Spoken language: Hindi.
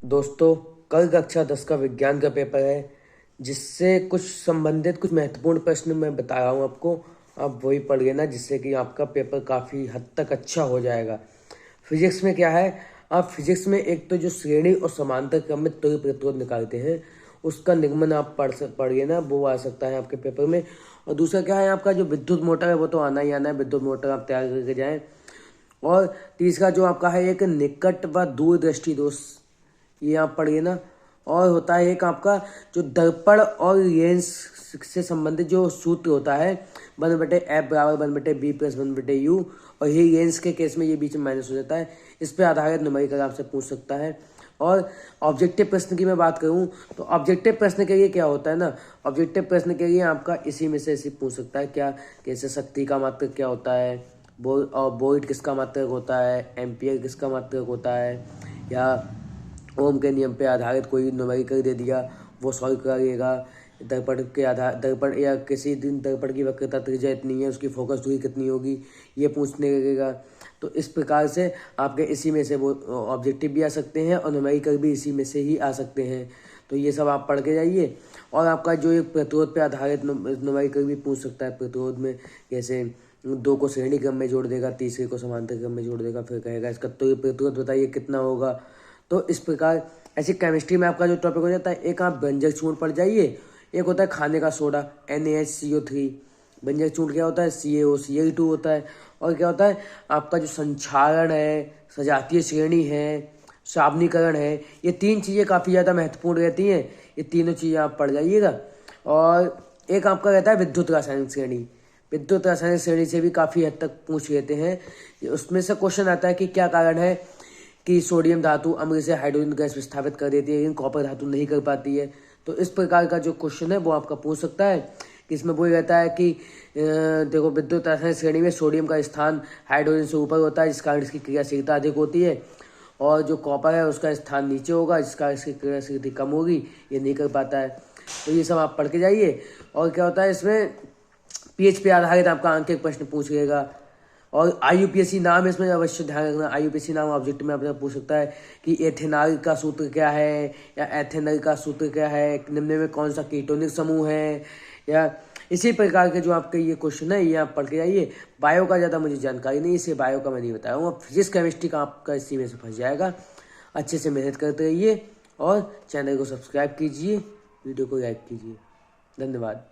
दोस्तों, कल कक्षा 10 का विज्ञान का पेपर है, जिससे कुछ संबंधित कुछ महत्वपूर्ण प्रश्न मैं बता रहा हूँ आपको। आप वही पढ़ लेना, जिससे कि आपका पेपर काफ़ी हद तक अच्छा हो जाएगा। फिजिक्स में क्या है, आप फिजिक्स में एक तो जो श्रेणी और समांतर क्रम में त्वरण प्रतिरोध निकालते हैं, उसका निगमन आप पढ़िए ना, वो आ सकता है आपके पेपर में। और दूसरा क्या है, आपका जो विद्युत मोटर है वो तो आना ही आना है, विद्युत मोटर आप तैयार करके जाएँ। और तीसरा जो आपका है एक निकट व दूरदृष्टि दोष, ये आप पढ़िए ना। और होता है एक आपका जो दर्पण और लेंस से संबंधित जो सूत्र होता है, 1/f बराबर 1/b प्लस 1/u, और ये लेंस के केस में ये बीच में माइनस हो जाता है। इस पर आधारित न्यूमेरिकल आपसे पूछ सकता है। और ऑब्जेक्टिव प्रश्न की मैं बात करूं तो ऑब्जेक्टिव प्रश्न के लिए क्या होता है ना, ऑब्जेक्टिव प्रश्न के लिए आपका इसी में से इसी पूछ सकता है क्या, कैसे शक्ति का मात्रक क्या होता है, वोल्ट किसका मात्रक होता है, एम्पियर किसका मात्रक होता है, या ओम के नियम पे आधारित कोई न्यूमेरिकल दे दिया वो सॉल्व करिएगा। दर्पण के आधार दर्पण या किसी दिन दर्पण की वक्रता त्रिज्या इतनी है, उसकी फोकस दूरी कितनी होगी, ये पूछने लगेगा। तो इस प्रकार से आपके इसी में से वो ऑब्जेक्टिव भी आ सकते हैं और न्यूमेरिकल भी इसी में से ही आ सकते हैं। तो ये सब आप पढ़ के जाइए। और आपका जो एक प्रतिरोध पे आधारित न्यूमेरिकल भी पूछ सकता है। प्रतिरोध में जैसे 2 को श्रेणी क्रम में जोड़ देगा, तीसरे को समांतर क्रम में जोड़ देगा, फिर कहेगा इसका तो प्रतिरोध बताइए कितना होगा। तो इस प्रकार ऐसी केमिस्ट्री में आपका जो टॉपिक हो जाता है, एक आप व्यंजक चूर्ण पढ़ जाइए, एक होता है खाने का सोडा NaHCO3। व्यंजक चूर्ण क्या होता है, CaOCl2 होता है। और क्या होता है आपका जो संक्षारण है, सजातीय श्रेणी है, सावनीकरण है, ये 3 चीज़ें काफ़ी ज़्यादा महत्वपूर्ण रहती हैं। ये तीनों चीज़ें आप पढ़ जाइएगा। और एक आपका रहता है विद्युत रासायनिक श्रेणी। विद्युत रासायनिक श्रेणी से भी काफ़ी हद तक पूछ लेते हैं। उसमें से क्वेश्चन आता है कि क्या कारण है कि सोडियम धातु अम्ल से हाइड्रोजन गैस विस्थापित कर देती है, लेकिन कॉपर धातु नहीं कर पाती है। तो इस प्रकार का जो क्वेश्चन है वो आपका पूछ सकता है कि इसमें वो रहता है कि देखो, विद्युत रासायनिक श्रेणी में सोडियम का स्थान हाइड्रोजन से ऊपर होता है, जिस कारण इसकी क्रियाशीलता अधिक होती है, और जो कॉपर है उसका स्थान नीचे होगा, जिस कारण इसकी क्रियाशीलता कम होगी, ये नहीं कर पाता है। तो ये सब आप पढ़ के जाइए। और क्या होता है इसमें पीएच पे आधारित आपका अंक प्रश्न पूछ लेगा। और IUPAC नाम इसमें अवश्य ध्यान रखना। IUPAC नाम ऑब्जेक्ट में आपसे पूछ सकता है कि एथेनॉल का सूत्र क्या है, या एथेनॉल का सूत्र क्या है, निम्न में कौन सा कीटोनिक समूह है, या इसी प्रकार के जो आपके ये क्वेश्चन है ये आप पढ़ के जाइए। बायो का ज़्यादा मुझे जानकारी नहीं, इसलिए बायो का मैं नहीं बताऊँगा। फिजिक्स केमिस्ट्री का आपका इसी में से फंस जाएगा। अच्छे से मेहनत करते रहिए और चैनल को सब्सक्राइब कीजिए, वीडियो को लाइक कीजिए। धन्यवाद।